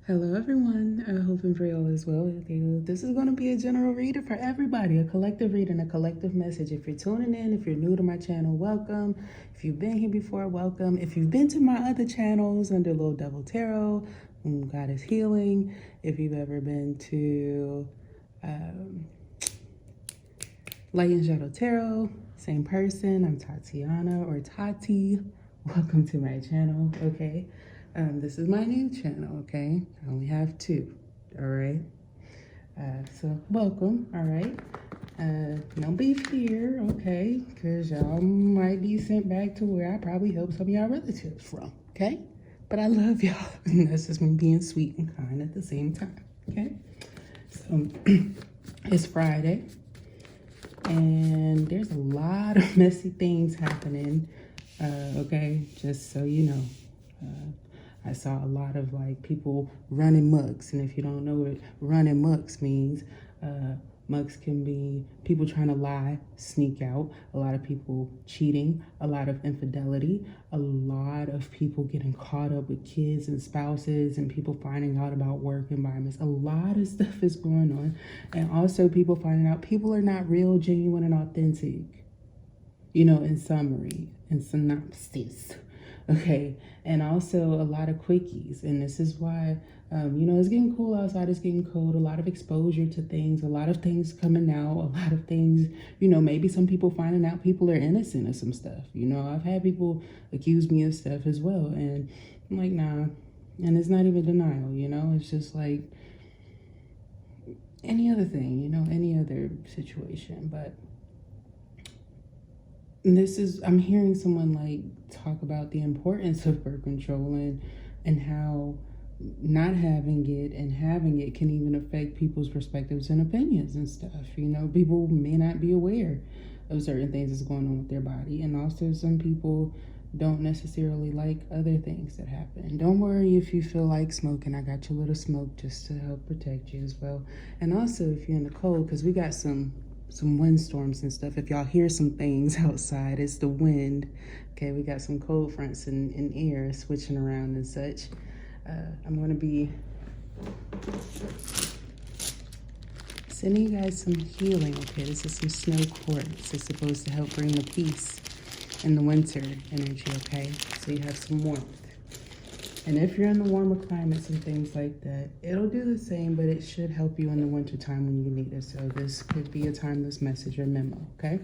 Hello everyone, I hope and pray all is well with you. This is going to be a general reader for everybody, a collective read and a collective message. If you're tuning in, if you're new to my channel, welcome. If you've been here before, welcome. If you've been to my other channels under Little Devil Tarot, God is Healing. If you've ever been to Light and Shadow Tarot, same person, I'm Tatiana or Tati. Welcome to my channel, okay? This is my new channel, okay? I only have two, all right? So welcome, all right? No beef here, okay? Because y'all might be sent back to where I probably helped some of y'all relatives from, okay? But I love y'all, and that's just me being sweet and kind at the same time, okay? So it's Friday, and there's a lot of messy things happening, okay? Just so you know. I saw a lot of like people running mucks, and if you don't know what running mucks means, mucks can be people trying to lie, sneak out, a lot of people cheating, a lot of infidelity, a lot of people getting caught up with kids and spouses, and people finding out about work environments. A lot of stuff is going on, and also people finding out people are not real, genuine, and authentic, you know, in summary, in synopsis. Okay, and also a lot of quickies, and this is why, you know, it's getting cool outside, it's getting cold, a lot of exposure to things, a lot of things coming out, a lot of things, you know, maybe some people finding out people are innocent of some stuff, you know. I've had people accuse me of stuff as well, and I'm like, nah, and it's not even denial, you know, it's just like any other thing, you know, any other situation. But this is, I'm hearing someone like talk about the importance of birth control and how not having it and having it can even affect people's perspectives and opinions and stuff. You know, people may not be aware of certain things that's going on with their body, and also some people don't necessarily like other things that happen. Don't worry if you feel like smoking. I got your little smoke just to help protect you as well. And also if you're in the cold, because we got some windstorms and stuff. If y'all hear some things outside, it's the wind. Okay, we got some cold fronts and air switching around and such. I'm going to be sending you guys some healing. Okay, this is some snow quartz. It's supposed to help bring the peace in the winter energy, okay? So you have some warmth. And if you're in the warmer climates and things like that, it'll do the same, but it should help you in the winter time when you need it. So this could be a timeless message or memo, okay?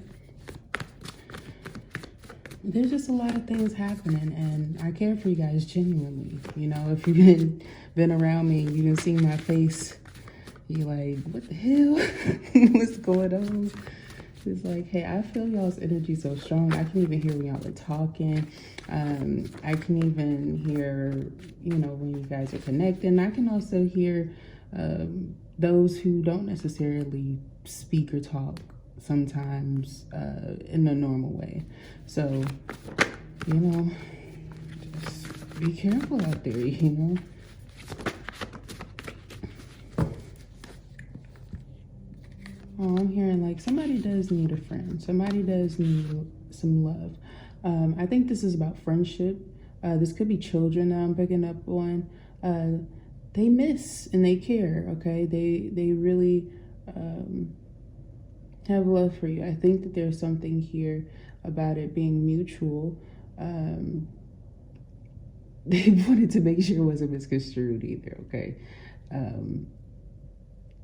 There's just a lot of things happening, and I care for you guys genuinely. You know, if you've been around me, you can see my face, you're like, what the hell? What's going on? It's like, hey, I feel y'all's energy so strong. I can even hear when y'all are talking. I can even hear, you know, when you guys are connecting. I can also hear those who don't necessarily speak or talk sometimes in a normal way. So, you know, just be careful out there, you know. Oh, I'm hearing like somebody does need a friend. Somebody does need some love. I think this is about friendship. This could be children that I'm picking up on. They miss and they care, okay? They really have love for you. I think that there's something here about it being mutual. They wanted to make sure it wasn't misconstrued either, okay?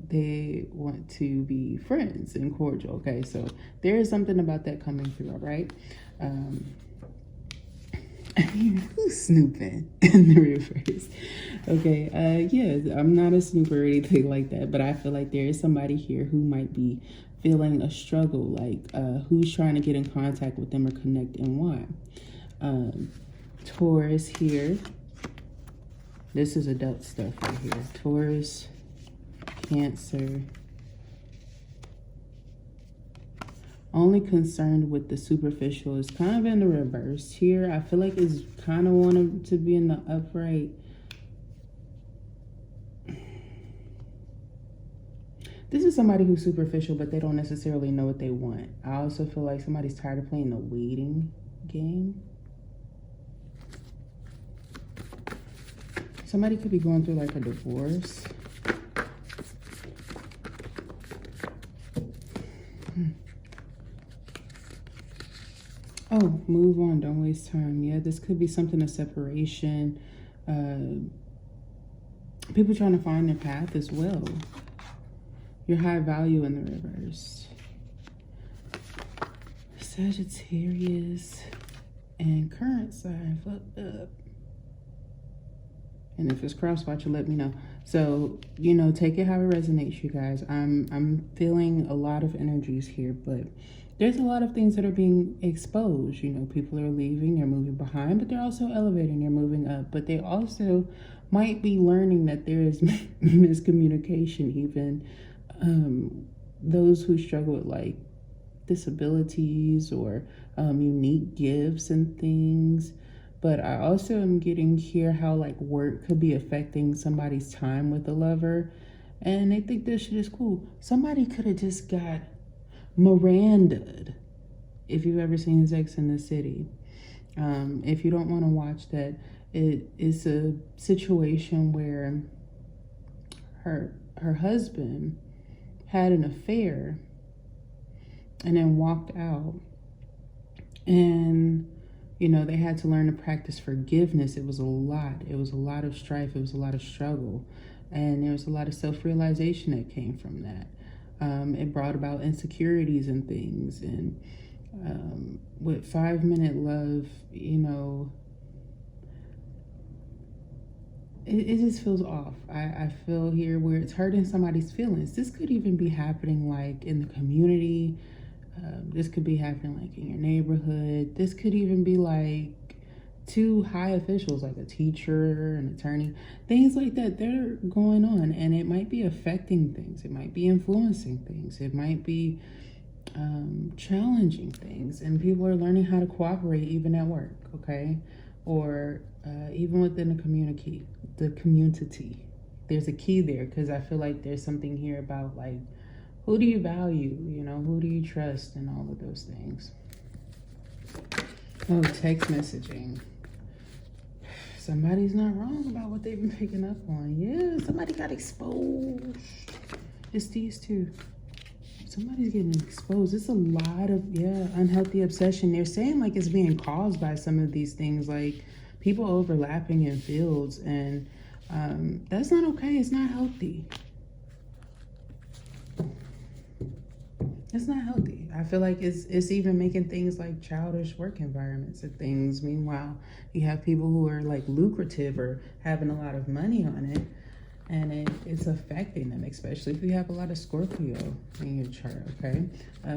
They want to be friends and cordial, okay? So there is something about that coming through, all right? Who's snooping in the reverse? Okay, yeah, I'm not a snooper or anything like that, but I feel like there is somebody here who might be feeling a struggle, like who's trying to get in contact with them or connect and why. Taurus here. This is adult stuff right here. Taurus, Cancer. Only concerned with the superficial is kind of in the reverse here. I feel like it's kind of wanted to be in the upright. This is somebody who's superficial, but they don't necessarily know what they want. I also feel like somebody's tired of playing the waiting game. Somebody could be going through like a divorce. Oh, move on, don't waste time. Yeah, this could be something of separation. People trying to find their path as well. Your high value in the reverse. Sagittarius and current sign fucked up. And if it's cross watch, you let me know. So, you know, take it how it resonates, you guys. I'm feeling a lot of energies here, but there's a lot of things that are being exposed. You know, people are leaving, they're moving behind, but they're also elevating, they're moving up. But they also might be learning that there is miscommunication, even those who struggle with like disabilities or unique gifts and things. But I also am getting here how like work could be affecting somebody's time with a lover, and they think this shit is cool. Somebody could have just got Miranda'd, if you've ever seen Sex in the City. If you don't want to watch that, it is a situation where her husband had an affair and then walked out, and you know, they had to learn to practice forgiveness. It was a lot. It was a lot of strife. It was a lot of struggle. And there was a lot of self-realization that came from that. It brought about insecurities and things. And with 5 Minute Love, you know, it just feels off. I feel here where it's hurting somebody's feelings. This could even be happening like in the community. This could be happening like in your neighborhood. This could even be like two high officials, like a teacher, an attorney, things like that. They're going on, and it might be affecting things. It might be influencing things. It might be challenging things, and people are learning how to cooperate even at work, okay? Or even within the community. There's a key there, because I feel like there's something here about like, who do you value? You know, who do you trust, and all of those things. Oh, text messaging. Somebody's not wrong about what they've been picking up on. Yeah, somebody got exposed. It's these two. Somebody's getting exposed. It's a lot of, unhealthy obsession. They're saying like it's being caused by some of these things, like people overlapping in fields, and that's not okay. It's not healthy. It's not healthy. I feel like it's even making things like childish work environments and things. Meanwhile, you have people who are like lucrative or having a lot of money on it, and it's affecting them, especially if you have a lot of Scorpio in your chart, okay?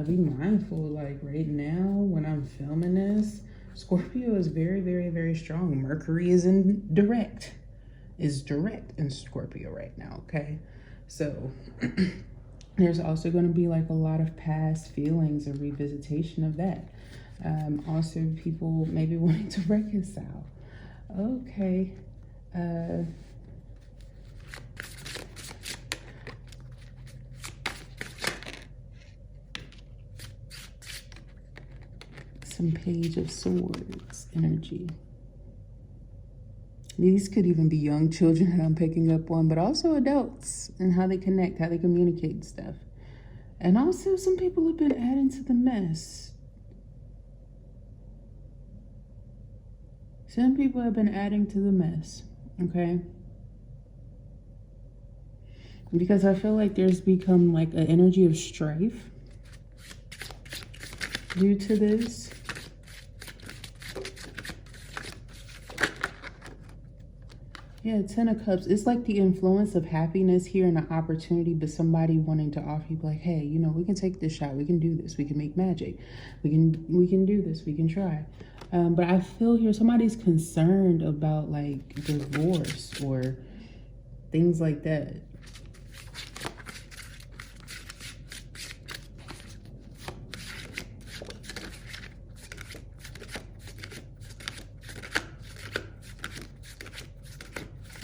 Be mindful, like right now when I'm filming this, Scorpio is very, very, very strong. Mercury is direct in Scorpio right now, okay? So there's also going to be like a lot of past feelings and revisitation of that. Also, people maybe wanting to reconcile. Okay. Some Page of Swords energy. These could even be young children that I'm picking up on, but also adults and how they connect, how they communicate and stuff. And also some people have been adding to the mess. Some people have been adding to the mess, okay? Because I feel like there's become like an energy of strife due to this. Yeah, 10 of Cups. It's like the influence of happiness here and an opportunity, but somebody wanting to offer you like, hey, you know, we can take this shot. We can do this. We can make magic. We can do this. We can try. But I feel here somebody's concerned about like divorce or things like that.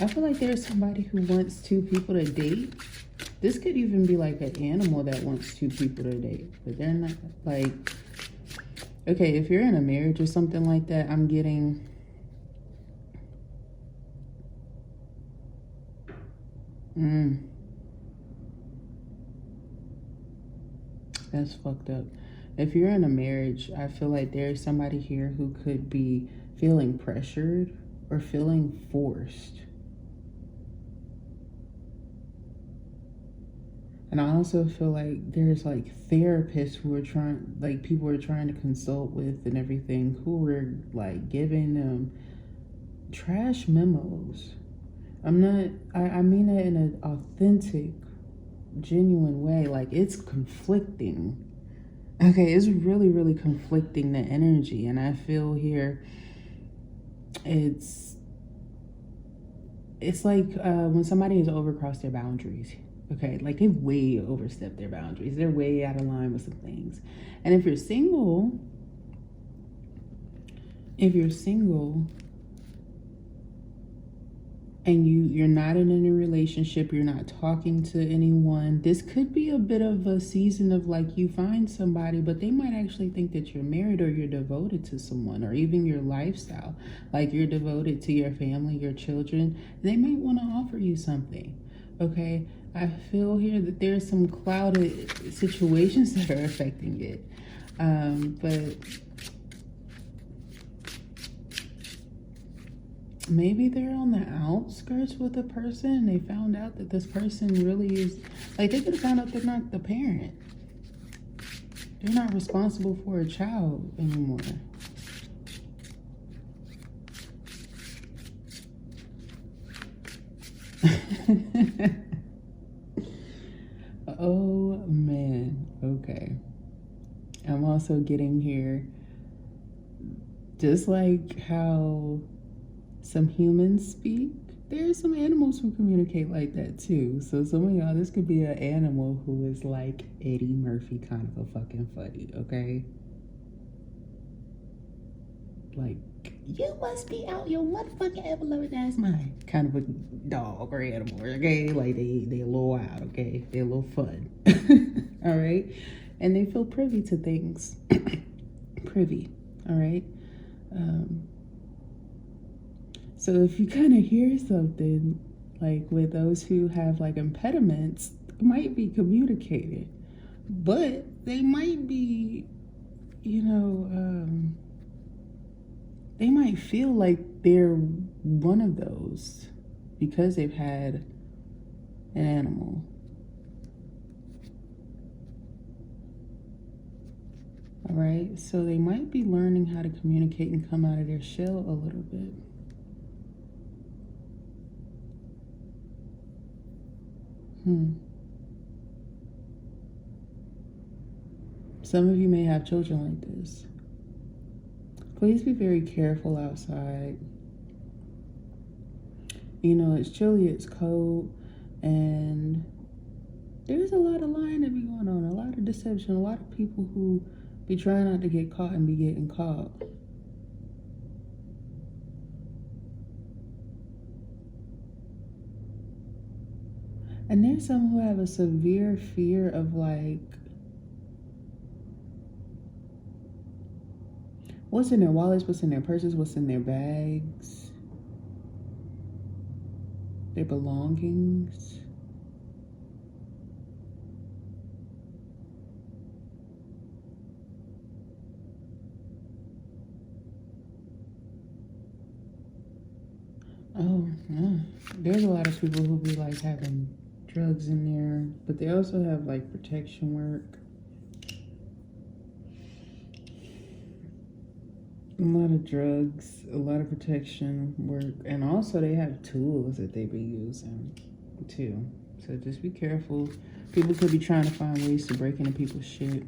I feel like there's somebody who wants two people to date. This could even be like an animal that wants two people to date, but they're not like, okay, if you're in a marriage or something like that, I'm getting That's fucked up. If you're in a marriage, I feel like there's somebody here who could be feeling pressured or feeling forced. And I also feel like there's like therapists who are trying, like people are trying to consult with and everything, who are like giving them trash memos. I mean it in an authentic, genuine way. Like, it's conflicting. Okay, it's really, really conflicting, the energy. And I feel here it's like when somebody has overcrossed their boundaries. Okay, like they've way overstepped their boundaries. They're way out of line with some things. And if you're single, and you're not in any relationship, you're not talking to anyone, this could be a bit of a season of like you find somebody, but they might actually think that you're married or you're devoted to someone, or even your lifestyle, like you're devoted to your family, your children. They might want to offer you something. Okay, I feel here that there's some clouded situations that are affecting it, but maybe they're on the outskirts with a person and they found out that this person really is, like, they could have found out they're not the parent. They're not responsible for a child anymore. Oh man, okay. I'm also getting here, just like how some humans speak, there's some animals who communicate like that too. So some of y'all, this could be an animal who is like Eddie Murphy, kind of a fucking funny, okay? Like, you must be out your motherfucking ever-loving ass mind. Kind of a dog or animal, okay? Like, they a little wild, okay? They're a little fun, all right? And they feel privy to things. Privy, all right? So if you kind of hear something, like with those who have like impediments, it might be communicated, but they might be, they might feel like they're one of those because they've had an animal. All right, so they might be learning how to communicate and come out of their shell a little bit. Some of you may have children like this. Please be very careful outside. You know, it's chilly, it's cold, and there's a lot of lying that be going on, a lot of deception, a lot of people who be trying not to get caught and be getting caught. And there's some who have a severe fear of like, what's in their wallets, what's in their purses, what's in their bags, their belongings. Oh, yeah. There's a lot of people who be like having drugs in there, but they also have like protection work. A lot of drugs, a lot of protection work, and also they have tools that they be using too. So just be careful. People could be trying to find ways to break into people's shit.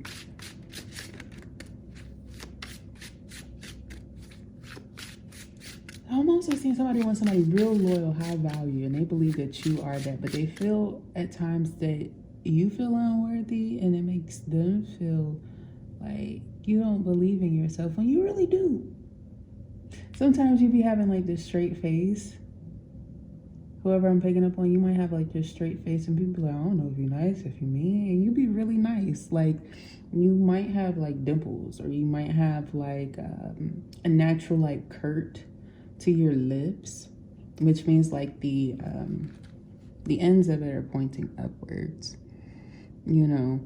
I'm also seeing somebody want somebody real loyal, high value, and they believe that you are that, but they feel at times that you feel unworthy, and it makes them feel like you don't believe in yourself when you really do. Sometimes you be having like this straight face. Whoever I'm picking up on, you might have like this straight face, and people be like, I don't know if you're nice, if you're mean, and you be really nice. Like, you might have like dimples, or you might have like a natural like curt to your lips, which means like the The ends of it are pointing upwards, you know.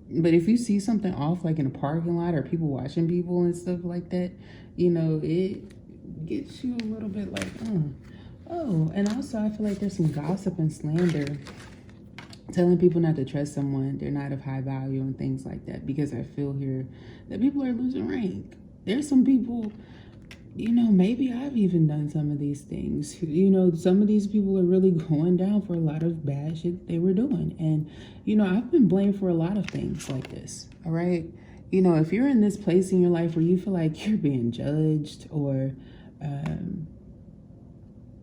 But if you see something off, like in a parking lot or people watching people and stuff like that, you know, it gets you a little bit like, oh. And also, I feel like there's some gossip and slander, telling people not to trust someone, they're not of high value and things like that, because I feel here that people are losing rank. There's some people, you know, maybe I've even done some of these things. You know, some of these people are really going down for a lot of bad shit they were doing. And, you know, I've been blamed for a lot of things like this, all right? You know, if you're in this place in your life where you feel like you're being judged, or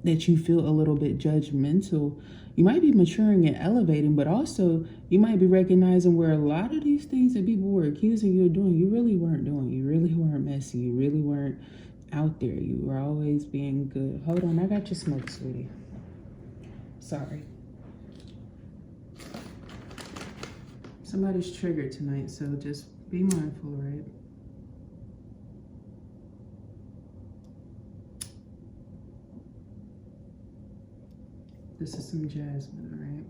that you feel a little bit judgmental, you might be maturing and elevating, but also you might be recognizing where a lot of these things that people were accusing you of doing, you really weren't doing. You really weren't messy. You really weren't out there. You were always being good. Hold on, I got your smoke, sweetie. Sorry. Somebody's triggered tonight, so just be mindful, right? This is some jasmine, all right?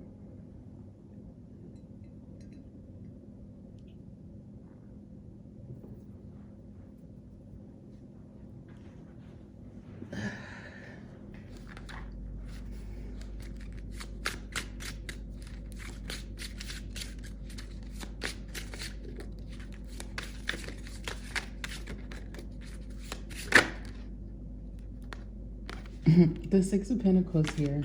The Six of Pentacles here.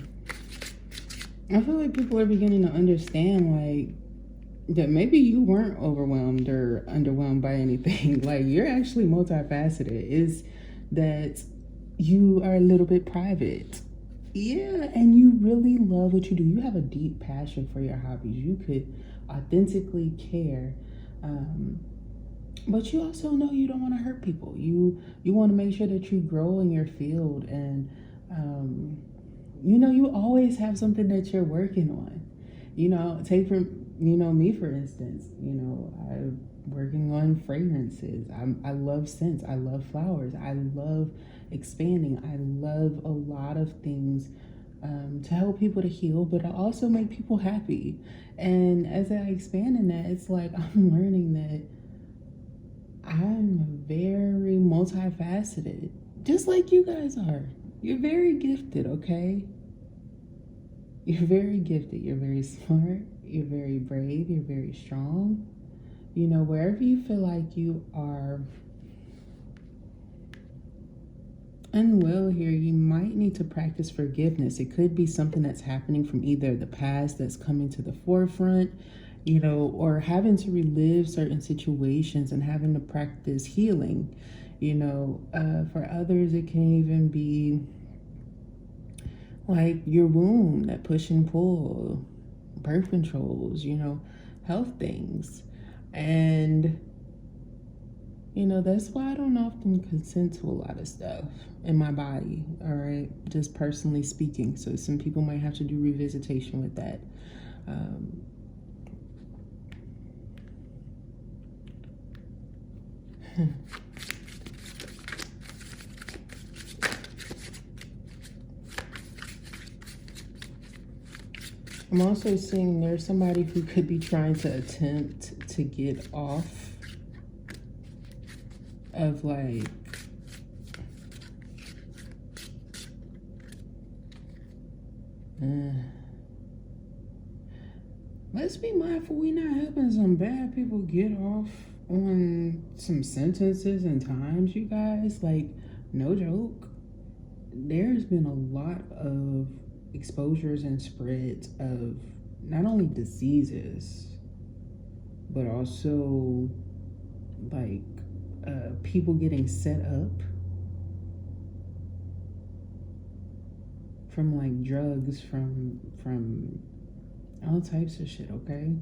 I feel like people are beginning to understand, like, that maybe you weren't overwhelmed or underwhelmed by anything. Like, you're actually multifaceted. Is that you are a little bit private. Yeah, and you really love what you do. You have a deep passion for your hobbies. You could authentically care. But you also know you don't want to hurt people. You want to make sure that you grow in your field, and you know, you always have something that you're working on. You know, take from, you know, me, for instance. You know, I'm working on fragrances. I love scents. I love flowers. I love expanding. I love a lot of things to help people to heal, but I also make people happy. And as I expand in that, it's like I'm learning that I'm very multifaceted, just like you guys are. You're very gifted, okay? You're very gifted. You're very smart. You're very brave. You're very strong. You know, wherever you feel like you are unwell here, you might need to practice forgiveness. It could be something that's happening from either the past that's coming to the forefront, you know, or having to relive certain situations and having to practice healing. You know, for others, it can even be like your womb, that push and pull, birth controls, you know, health things. And, you know, that's why I don't often consent to a lot of stuff in my body, all right? Just personally speaking. So some people might have to do revisitation with that. I'm also seeing there's somebody who could be trying to attempt to get off of, like, let's be mindful we not helping some bad people get off on some sentences and times, you guys. Like, no joke. There's been a lot of exposures and spreads of not only diseases, but also, like, people getting set up from, like, drugs, from all types of shit, okay?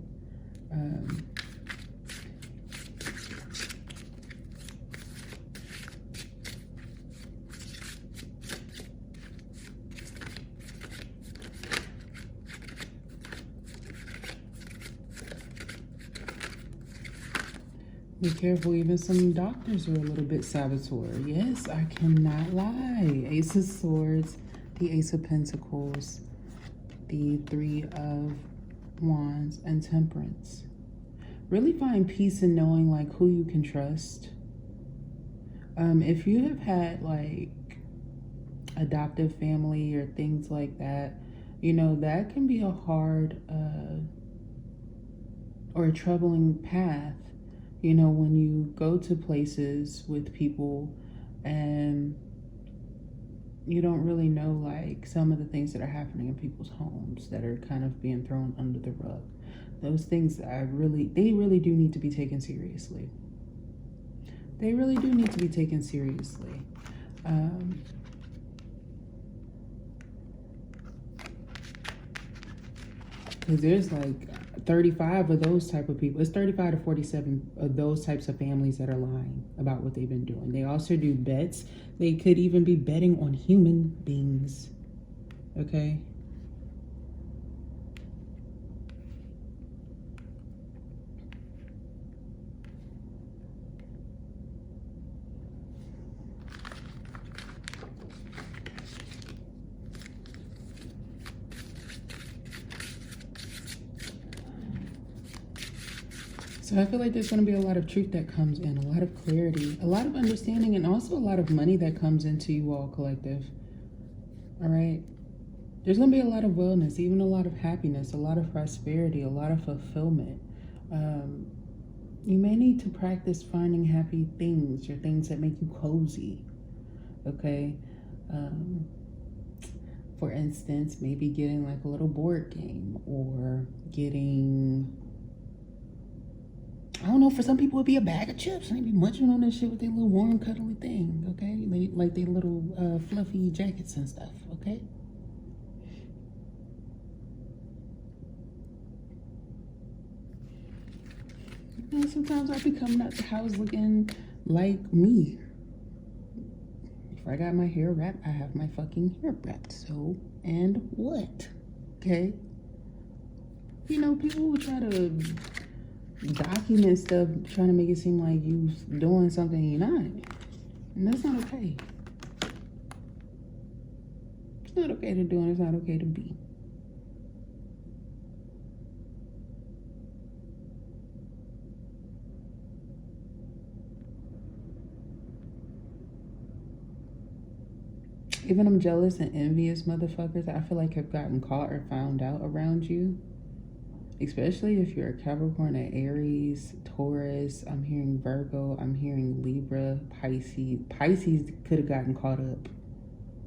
Be careful, even some doctors are a little bit saboteur. Yes, I cannot lie. Ace of Swords, the Ace of Pentacles. the Three of Wands and Temperance. Really find peace in knowing like who you can trust. If you have had like adoptive family or things like that, you know, that can be a hard or a troubling path, you know, when you go to places with people and you don't really know like some of the things that are happening in people's homes that are kind of being thrown under the rug. Those things they really do need to be taken seriously. They really do need to be taken seriously. Because there's like 35 of those type of people. It's 35 to 47 of those types of families that are lying about what they've been doing. They also do bets. They could even be betting on human beings. Okay? So I feel like there's going to be a lot of truth that comes in, a lot of clarity, a lot of understanding, and also a lot of money that comes into you all collective. All right? There's going to be a lot of wellness, even a lot of happiness, a lot of prosperity, a lot of fulfillment. You may need to practice finding happy things or things that make you cozy. Okay? For instance, maybe getting like a little board game or getting... I don't know, for some people it'd be a bag of chips and they be munching on that shit with their little warm, cuddly thing, okay? Like their little fluffy jackets and stuff, okay? You know, sometimes I'll be coming out the house looking like me. If I got my hair wrapped, I have my fucking hair wrapped, so, and what? Okay? You know, people will try to document stuff trying to make it seem like you doing something you're not, and that's not okay. It's not okay to do, and it's not okay to be. Even them jealous and envious motherfuckers, I feel like have gotten caught or found out around you. Especially if you're a Capricorn, an Aries, Taurus, I'm hearing Virgo, I'm hearing Libra, Pisces. Pisces could have gotten caught up.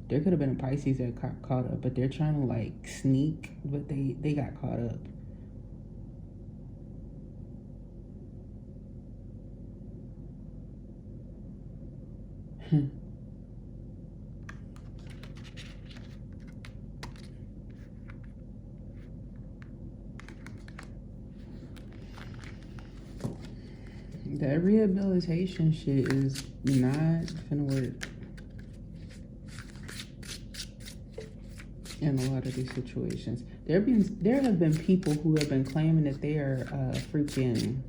There could have been a Pisces that got caught up, but they're trying to like sneak, but they got caught up. That rehabilitation shit is not gonna work in a lot of these situations. There have been people who have been claiming that they are freaking,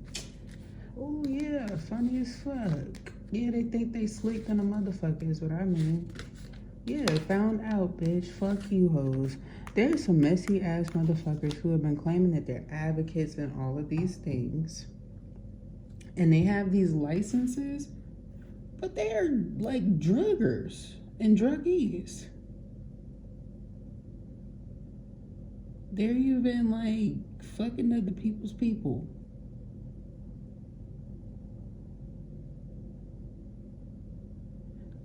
oh yeah, funny as fuck. Yeah, they think they slick than a motherfucker is what I mean. Yeah, found out, bitch. Fuck you, hoes. There's some messy ass motherfuckers who have been claiming that they're advocates in all of these things. And they have these licenses, but they are like druggers and druggies. They're even like fucking other people's people.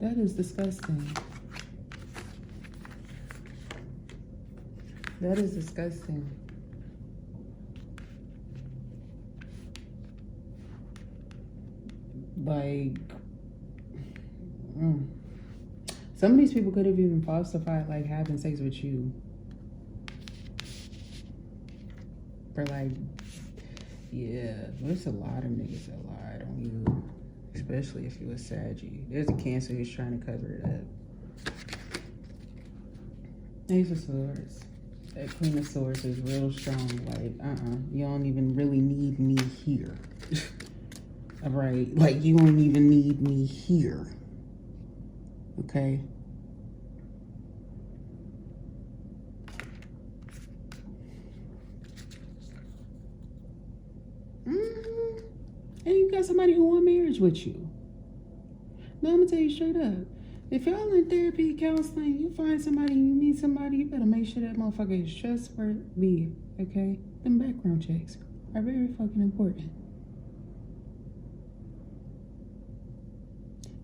That is disgusting. That is disgusting. Like, some of these people could have even falsified like having sex with you. For like, yeah, there's a lot of niggas that lied on you, especially if you was Saggy. There's a Cancer who's trying to cover it up. Ace of Swords. That Queen of Swords is real strong. Like, you don't even really need me here. Right? Like, you don't even need me here. Okay? And you got somebody who want marriage with you. Now I'm gonna tell you straight up. If y'all in therapy, counseling, you find somebody, you meet somebody, you better make sure that motherfucker is trustworthy, okay? Them background checks are very fucking important.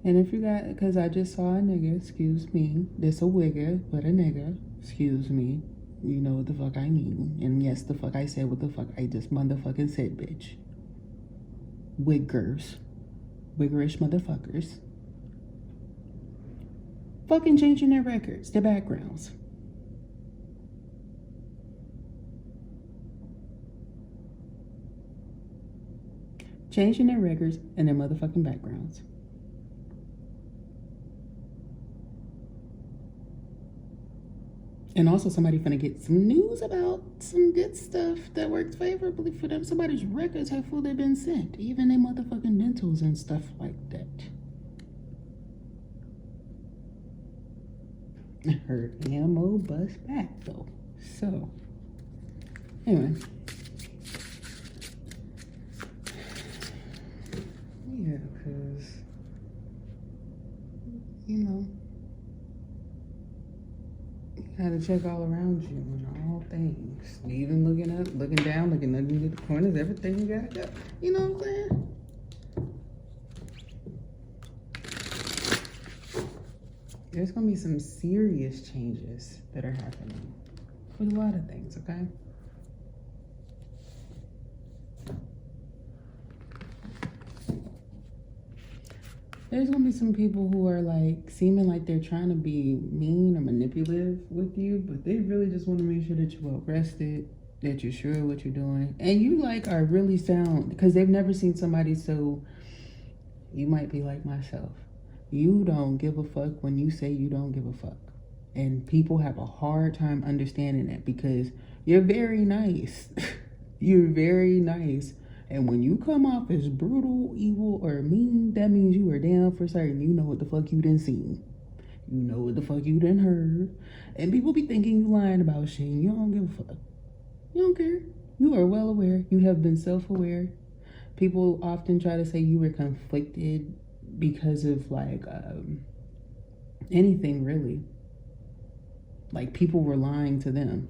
And if you got, because I just saw a nigga, excuse me, this a wigger, but a nigga, excuse me, you know what the fuck I mean. And yes, the fuck I said what the fuck I just motherfucking said, bitch. Wiggers. Wiggerish motherfuckers. Fucking changing their records, their backgrounds. Changing their records and their motherfucking backgrounds. And also somebody finna get some news about some good stuff that works favorably for them. Somebody's records have fully been sent. Even their motherfucking dentals and stuff like that. Her ammo bust back though. So, anyway. Yeah, because, you know, you gotta check all around you and all things. Even looking up, looking down, looking under the corners, everything you gotta go. You know what I'm saying? There's gonna be some serious changes that are happening with a lot of things, okay? There's gonna be some people who are like seeming like they're trying to be mean or manipulative with you, but they really just want to make sure that you're well rested, that you're sure what you're doing, and you like are really sound because they've never seen somebody so. You might be like myself. You don't give a fuck when you say you don't give a fuck, and people have a hard time understanding that because you're very nice. You're very nice. And when you come off as brutal, evil, or mean, that means you are down for certain. You know what the fuck you done seen. You know what the fuck you done heard. And people be thinking you lying about shit. You don't give a fuck. You don't care. You are well aware. You have been self-aware. People often try to say you were conflicted because of like anything really. Like people were lying to them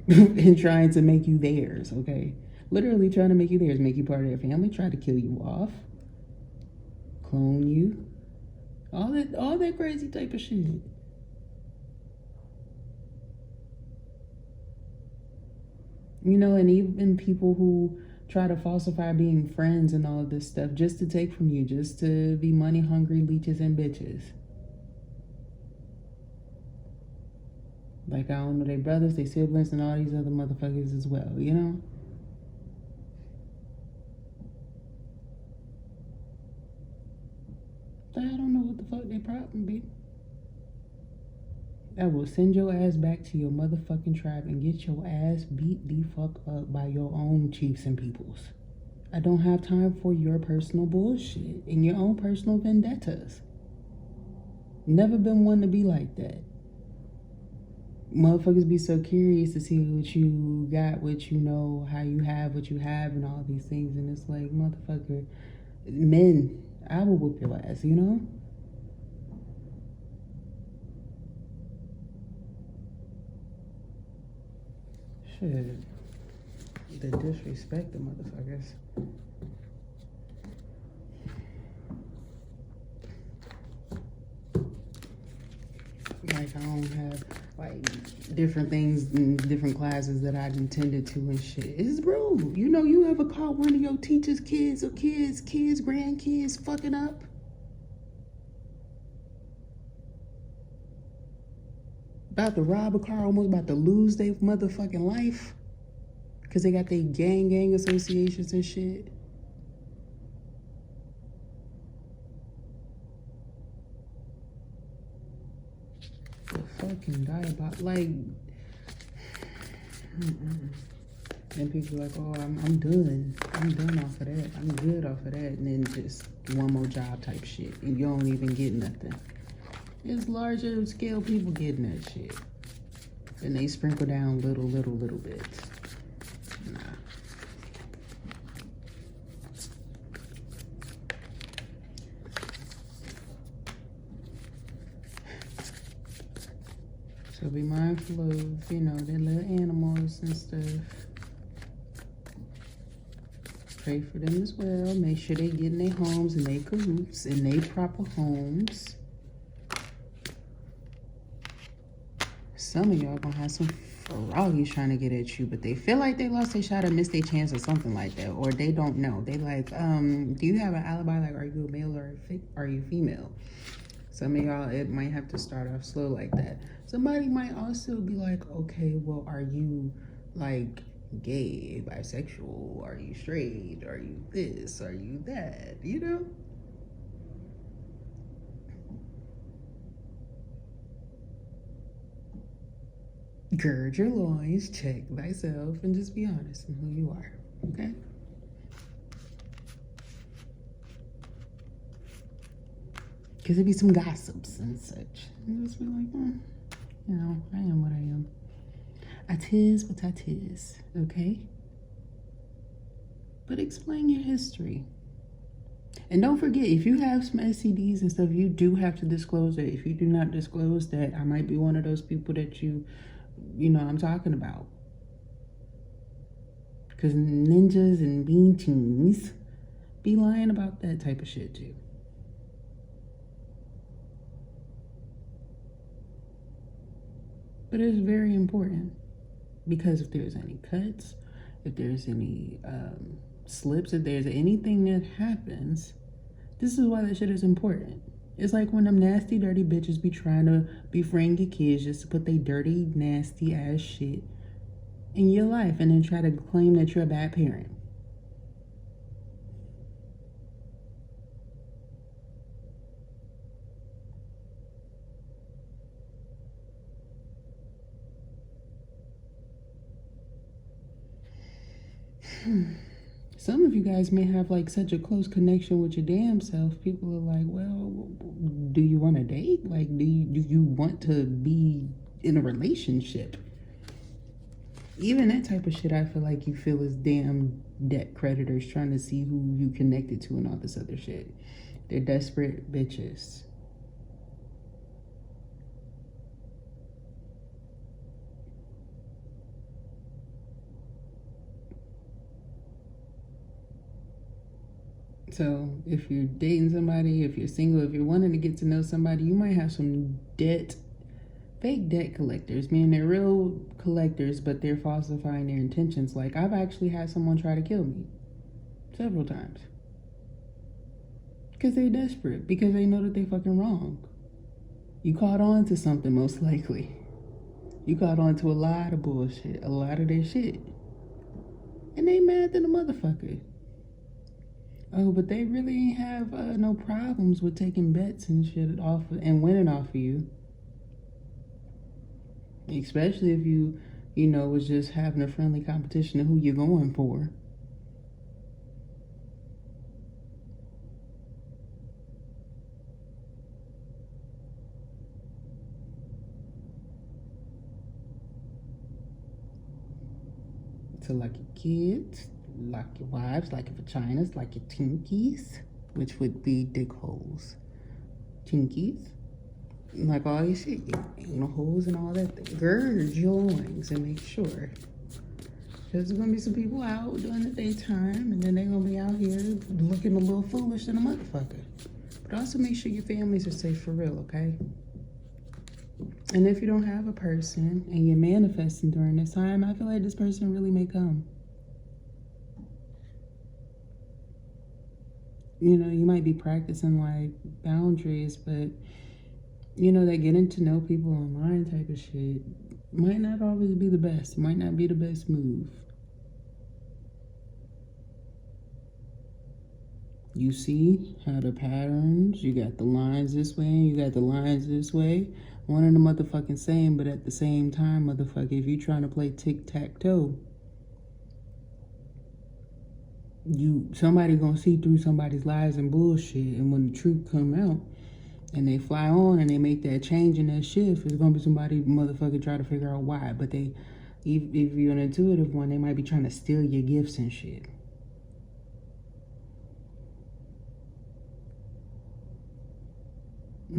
and trying to make you theirs, okay? Literally trying to make you theirs, make you part of their family, try to kill you off, clone you, all that crazy type of shit. You know, and even people who try to falsify being friends and all of this stuff just to take from you, just to be money hungry leeches and bitches. Like, I don't know, they brothers, they siblings, and all these other motherfuckers as well, you know? I don't know what the fuck their problem be. I will send your ass back to your motherfucking tribe and get your ass beat the fuck up by your own chiefs and peoples. I don't have time for your personal bullshit and your own personal vendettas. Never been one to be like that. Motherfuckers be so curious to see what you got, what you know, how you have what you have, and all these things. And it's like, motherfucker, men, I will whoop your ass, you know? Shit. The disrespect the motherfuckers. Like, I don't have, like, different things in different classes that I'd intended to and shit. It's rude. You know, you ever caught one of your teacher's kids or kids, grandkids fucking up? About to rob a car, almost about to lose their motherfucking life because they got their gang associations and shit. The fucking diabolical, like, and people are like, oh, I'm done off of that. I'm good off of that. And then just one more job type shit. And you don't even get nothing. It's larger scale people getting that shit. And they sprinkle down little bits. Nah. So be mindful of, you know, their little animals and stuff. Pray for them as well. Make sure they get in their homes and they cahoots in their proper homes. Some of y'all gonna have some froggies trying to get at you, but they feel like they lost their shot or missed their chance or something like that, or they don't know. They like, do you have an alibi? Like, are you a male or are you female? Some of y'all, it might have to start off slow like that. Somebody might also be like, okay, well, are you like gay, bisexual? Are you straight? Are you this? Are you that? You know? Gird your loins, check thyself, and just be honest in who you are, okay? Because there be some gossips and such. And just be like, you know, I am what I am. I tis what I tis, okay? But explain your history. And don't forget, if you have some STDs and stuff, you do have to disclose it. If you do not disclose that, I might be one of those people that you know I'm talking about. Because ninjas and bean teens be lying about that type of shit too. But it's very important, because if there's any cuts, if there's any slips, if there's anything that happens, this is why that shit is important. It's like when them nasty, dirty bitches be trying to befriend your kids just to put their dirty, nasty ass shit in your life and then try to claim that you're a bad parent. Some of you guys may have like such a close connection with your damn self. People are like, well, do you want to date? Like, do you want to be in a relationship? Even that type of shit, I feel like you feel as damn debt creditors trying to see who you connected to and all this other shit. They're desperate bitches. So if you're dating somebody, if you're single, if you're wanting to get to know somebody, you might have some fake debt collectors, meaning they're real collectors, but they're falsifying their intentions. Like, I've actually had someone try to kill me several times. Because they're desperate, because they know that they're fucking wrong. You caught on to something, most likely. You caught on to a lot of bullshit, a lot of their shit. And they mad than a motherfucker. Oh, but they really ain't have no problems with taking bets and shit off and winning off of you. Especially if you was just having a friendly competition of who you're going for. So like your kids, like your wives, like your vaginas, like your tinkies, which would be dick holes. Tinkies. Like all your shit, your anal holes and all that thing. Gird your loins and make sure. Because there's going to be some people out during the daytime, and then they're going to be out here looking a little foolish than a motherfucker. But also make sure your families are safe for real, okay? And if you don't have a person and you're manifesting during this time, I feel like this person really may come. You know, you might be practicing like boundaries, but that getting to know people online type of shit might not always be the best. Might not be the best move. You see how the patterns, you got the lines this way and you got the lines this way. One and the motherfucking same, but at the same time, motherfucker, if you trying to play tic-tac-toe, somebody gonna see through somebody's lies and bullshit, and when the truth come out, and they fly on and they make that change and that shift, it's gonna be somebody motherfucker try to figure out why. But if you're an intuitive one, they might be trying to steal your gifts and shit.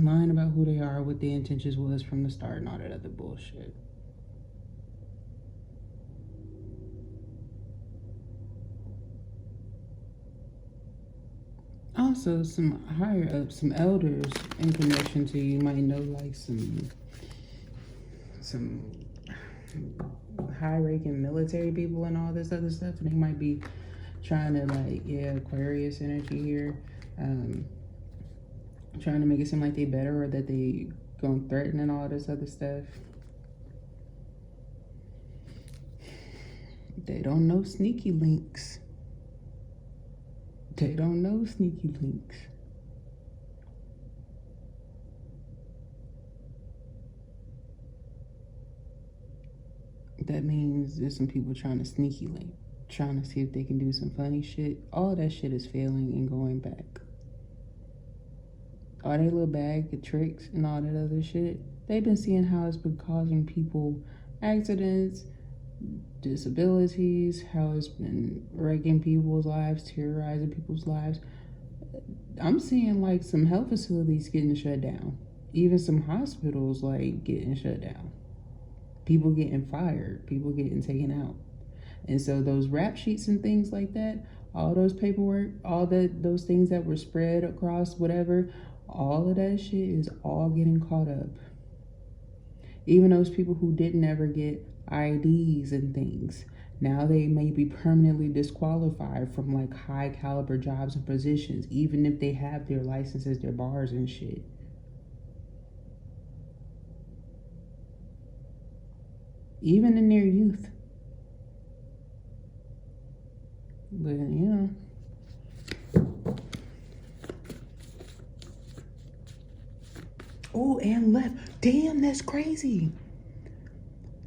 Lying about who they are, what their intentions was from the start, and all that other bullshit. Also, some higher up, some elders in connection to you might know like some high-ranking military people and all this other stuff, and they might be trying to like, yeah, Aquarius energy here, trying to make it seem like they better or that they gonna threaten and all this other stuff. They don't know sneaky links. They don't know sneaky links. That means there's some people trying to sneaky link, trying to see if they can do some funny shit. All that shit is failing and going back. All that little bag of tricks and all that other shit, they've been seeing how it's been causing people accidents, disabilities, how it's been wrecking people's lives, terrorizing people's lives. I'm seeing like some health facilities getting shut down, even some hospitals like getting shut down, people getting fired, people getting taken out. And so those rap sheets and things like that, all those paperwork, all those things that were spread across whatever, all of that shit is all getting caught up. Even those people who didn't ever get IDs and things, now they may be permanently disqualified from like high caliber jobs and positions, even if they have their licenses, their bars and shit. Even in their youth. But you know. Oh, and left. Damn, that's crazy.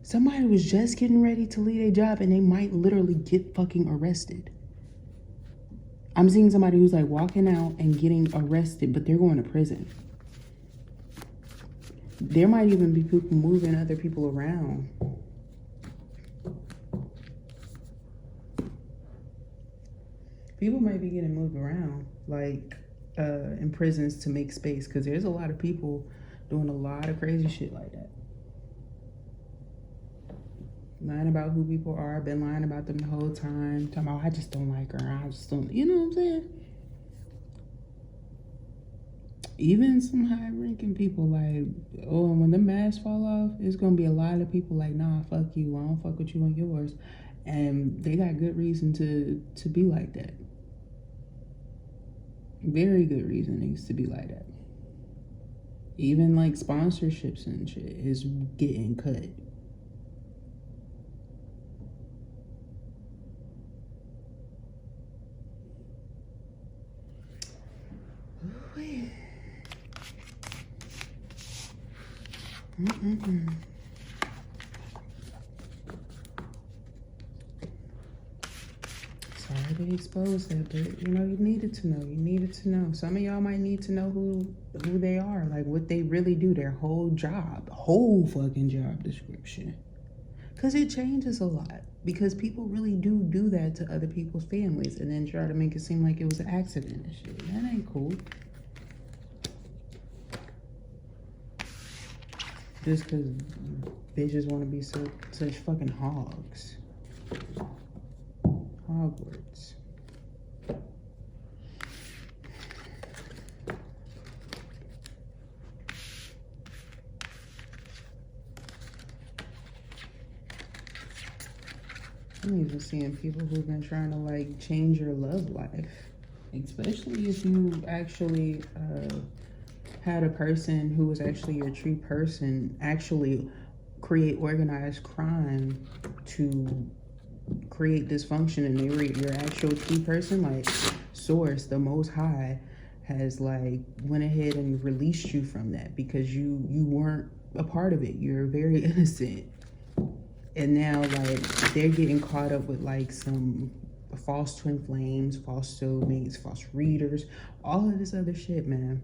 Somebody was just getting ready to leave a job and they might literally get fucking arrested. I'm seeing somebody who's like walking out and getting arrested, but they're going to prison. There might even be people moving other people around. People might be getting moved around, like in prisons to make space, because there's a lot of people doing a lot of crazy shit like that. Lying about who people are, been lying about them the whole time, talking about, I just don't like her, I just don't, you know what I'm saying? Even some high-ranking people, like, oh, and when the masks fall off, it's gonna be a lot of people like, nah, fuck you, I don't fuck with you and yours. And they got good reason to be like that. Very good reasonings to be like that. Even like sponsorships and shit is getting cut. Sorry to expose that, but you know, you needed to know. You needed to know. Some of y'all might need to know who they are, like what they really do, their whole job, whole fucking job description. Because it changes a lot. Because people really do that to other people's families and then try to make it seem like it was an accident and shit. That ain't cool. Just because bitches want to be such fucking hogs. Hogwarts. I'm even seeing people who've been trying to like change your love life, especially if you actually had a person who was actually your true person actually create organized crime to create dysfunction, and they were your actual true person. Like Source, the Most High, has like went ahead and released you from that because you weren't a part of it. You're very innocent. And now, like, they're getting caught up with, like, some false twin flames, false soulmates, false readers, all of this other shit, man.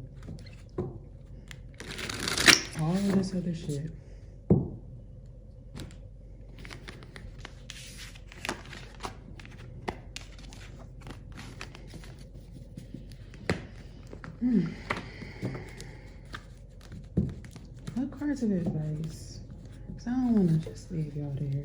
All of this other shit. cards of advice. Because I don't want to just leave y'all there.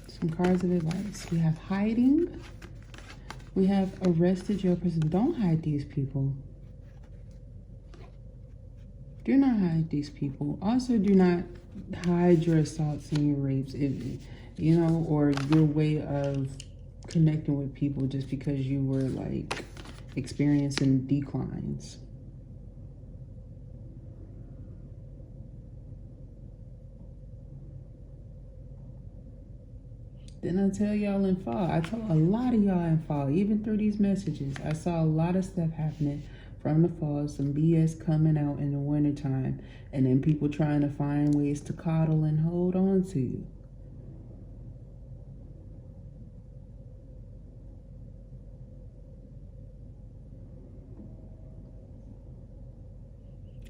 Some cards of advice. We have hiding. We have arrested your person. Don't hide these people. Do not hide these people. Also, do not hide your assaults and your rapes, you know, or your way of connecting with people just because you were like experiencing declines. Then I tell y'all in fall. I told a lot of y'all in fall, even through these messages, I saw a lot of stuff happening from the fall, some BS coming out in the wintertime, and then people trying to find ways to coddle and hold on to you.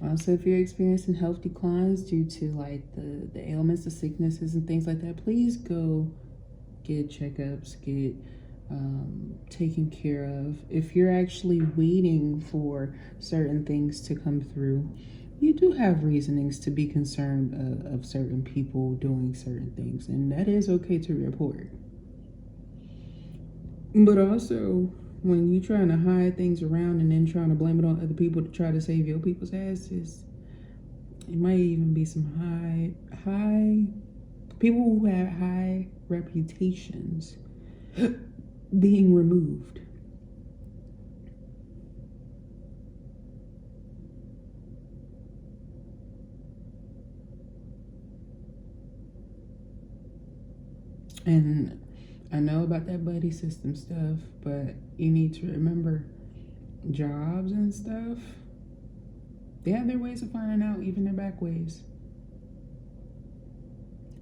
Also, if you're experiencing health declines due to like the ailments, the sicknesses and things like that, please go get checkups, get taken care of. If you're actually waiting for certain things to come through, you do have reasonings to be concerned of certain people doing certain things, and that is okay to report. But also, when you're trying to hide things around and then trying to blame it on other people to try to save your people's asses, it might even be some high people who have high reputations being removed. And I know about that buddy system stuff, but you need to remember jobs and stuff, they have their ways of finding out, even their back ways.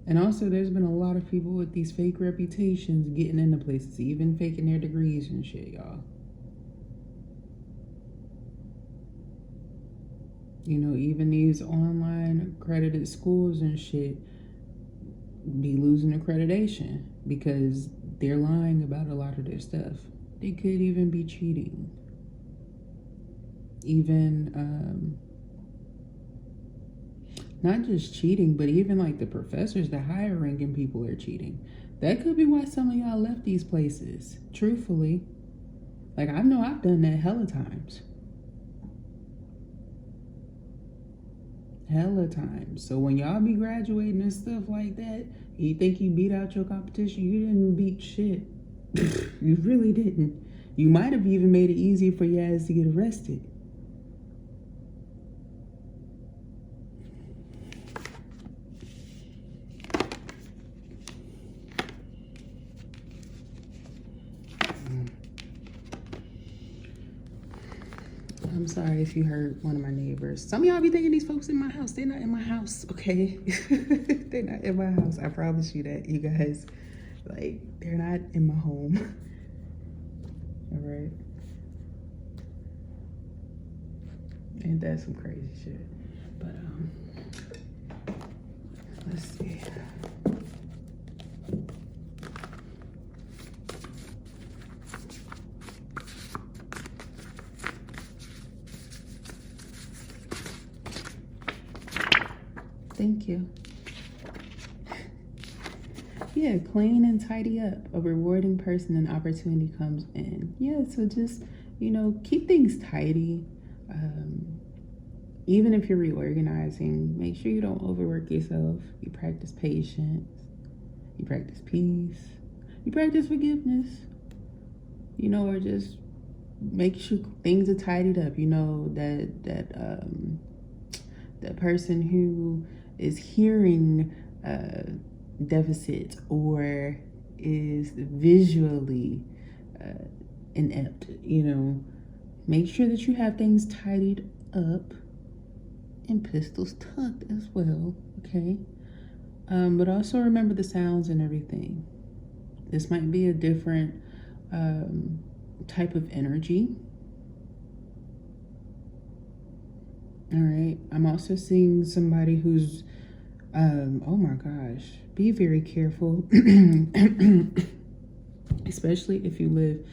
And also, there's been a lot of people with these fake reputations getting into places, even faking their degrees and shit, y'all. You know, even these online accredited schools and shit be losing accreditation because they're lying about a lot of their stuff. They could even be cheating. Even, not just cheating, but even like the professors, the higher ranking people are cheating. That could be why some of y'all left these places, truthfully. Like, I know I've done that hella times. Hella times. So when y'all be graduating and stuff like that, you think you beat out your competition, you didn't beat shit. You really didn't. You might have even made it easier for your ass to get arrested. I'm sorry if you heard one of my neighbors. Some of y'all be thinking these folks in my house. They're not in my house, okay? They're not in my house. I promise you that, you guys. Like, they're not in my home. All right? Ain't that some crazy shit? But, let's see. Thank you. Yeah, clean and tidy up. A rewarding person and opportunity comes in. Yeah, so just, you know, keep things tidy. Even if you're reorganizing, make sure you don't overwork yourself. You practice patience. You practice peace. You practice forgiveness. You know, or just make sure things are tidied up. You know, that person who is hearing deficit or is visually inept, you know, make sure that you have things tidied up and pistols tucked as well, okay? But also remember the sounds and everything. This might be a different type of energy. All right, I'm also seeing somebody who's, oh my gosh, be very careful. especially if you live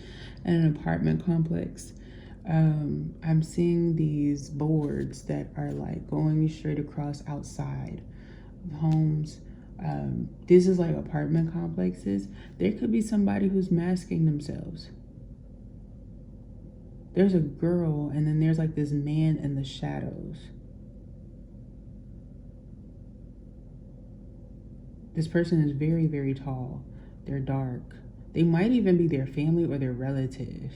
in an apartment complex. I'm seeing these boards that are like going straight across outside of homes. This is like apartment complexes. There could be somebody who's masking themselves. There's a girl, and then there's like this man in the shadows. This person is very, very tall. They're dark. They might even be their family or their relative.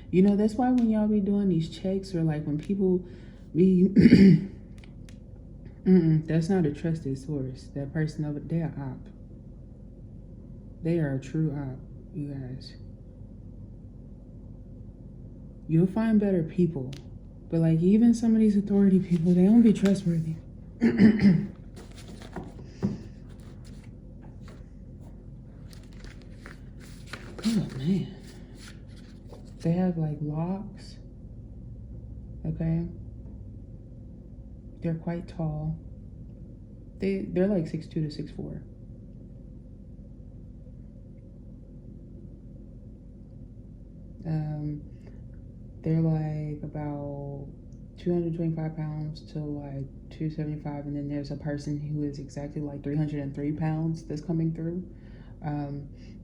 You know, that's why when y'all be doing these checks, or like when people be, that's not a trusted source. That person over there, op. They are a true op, you guys. You'll find better people, but like even some of these authority people, they don't be trustworthy. Oh man, they have like locks. Okay, they're quite tall. They're like 6'2" to 6'4". They're like about 225 pounds to like 275, and then there's a person who is exactly like 303 pounds that's coming through.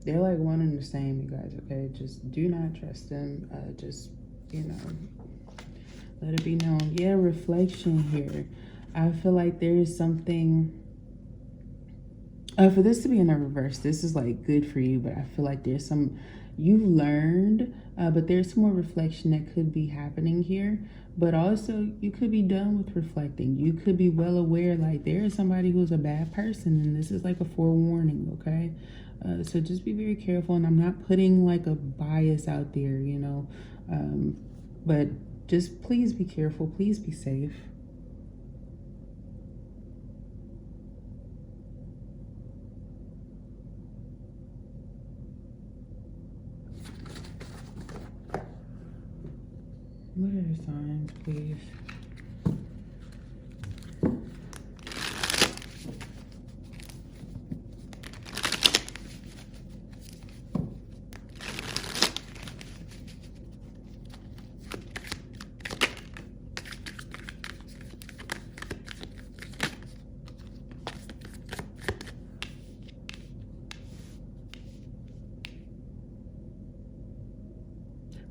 They're like one and the same, you guys. Okay, just do not trust them. Just, you know, let it be known. Yeah, reflection here. I feel like there is something. For this to be in a reverse, this is like good for you, but I feel like there's some you've learned, but there's some more reflection that could be happening here. But also, you could be done with reflecting. You could be well aware, like there is somebody who's a bad person, and this is like a forewarning, okay? So just be very careful, and I'm not putting like a bias out there, you know, but just please be careful. Please be safe. What are the signs, please?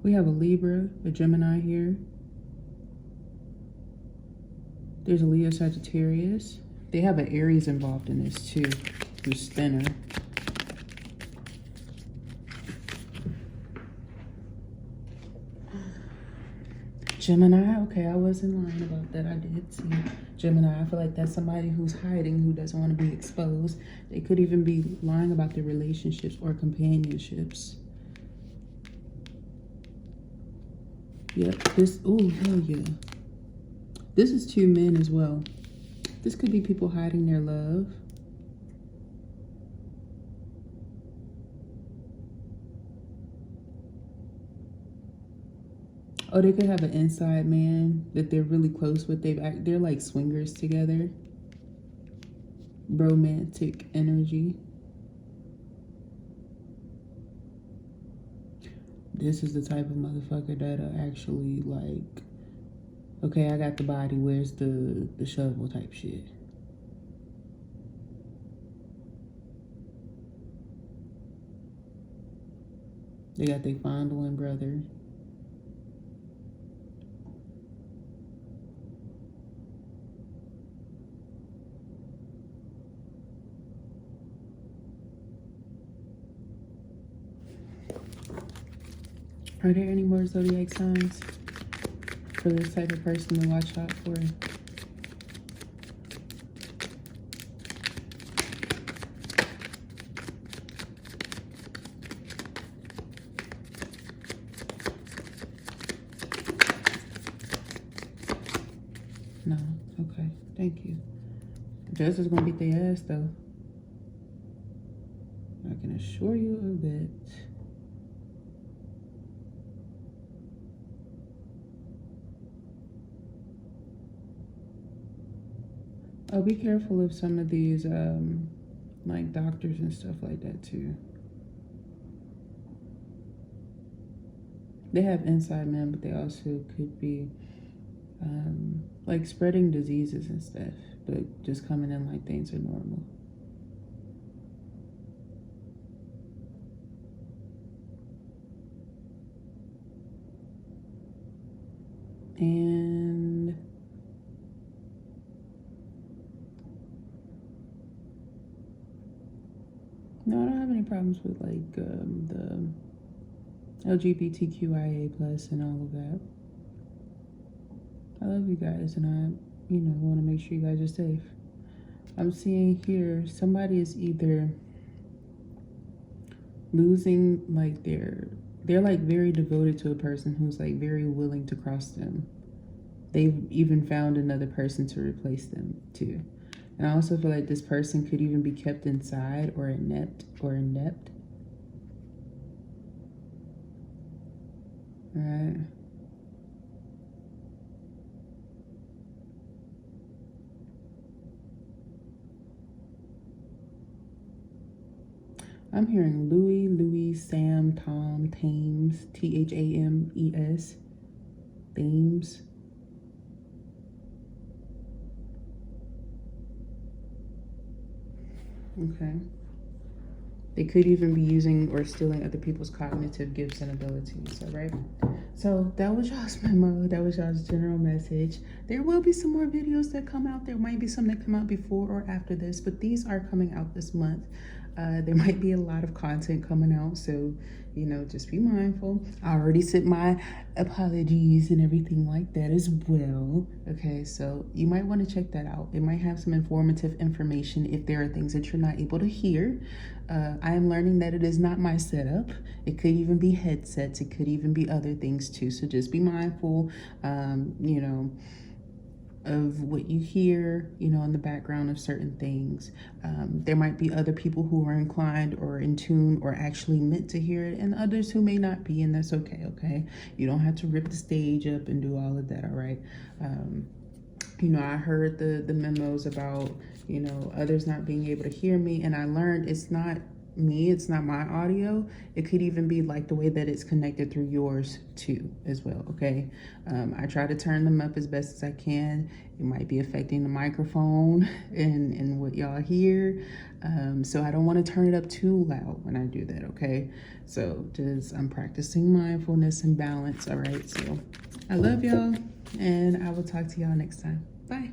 We have a Libra, a Gemini here. There's a Leo, Sagittarius. They have an Aries involved in this too, who's thinner. Gemini, okay, I wasn't lying about that. I did see Gemini. I feel like that's somebody who's hiding, who doesn't want to be exposed. They could even be lying about their relationships or companionships. Yep, this, oh, hell yeah. This is two men as well. This could be people hiding their love. Oh, they could have an inside man that they're really close with. They're like swingers together. Romantic energy. This is the type of motherfucker that'll actually like, okay, I got the body, where's the shovel type shit. They got their fondling brother. Are there any more zodiac signs for this type of person to watch out for? No? Okay. Thank you. Justice is going to beat their ass, though. I can assure you of that. Oh, be careful of some of these, like doctors and stuff like that too. They have inside men, but they also could be like spreading diseases and stuff, but just coming in like things are normal. And no, I don't have any problems with like the LGBTQIA plus and all of that. I love you guys, and I, want to make sure you guys are safe. I'm seeing here somebody is either losing like they're like very devoted to a person who's like very willing to cross them. They've even found another person to replace them too. And I also feel like this person could even be kept inside or inept. All right. I'm hearing Louis, Sam, Tom, Thames, Thames, Thames. Okay. They could even be using or stealing other people's cognitive gifts and abilities, all right? So that was y'all's memo. That was y'all's general message. There will be some more videos that come out. There might be some that come out before or after this, but these are coming out this month. There might be a lot of content coming out, so just be mindful. I already sent my apologies and everything like that as well. Okay, so you might want to check that out. It might have some informative information if there are things that you're not able to hear. I am learning that it is not my setup. It could even be headsets. It could even be other things too. So just be mindful, of what you hear, in the background of certain things. There might be other people who are inclined or in tune or actually meant to hear it, and others who may not be, and that's okay? You don't have to rip the stage up and do all of that, all right? I heard the memos about, others not being able to hear me, and I learned it's not me, it's not my audio. It could even be like the way that it's connected through yours too as well, okay? I try to turn them up as best as I can. It might be affecting the microphone and what y'all hear. So I don't want to turn it up too loud when I do that, okay? So I'm practicing mindfulness and balance, all right? So I love y'all, and I will talk to y'all next time. Bye.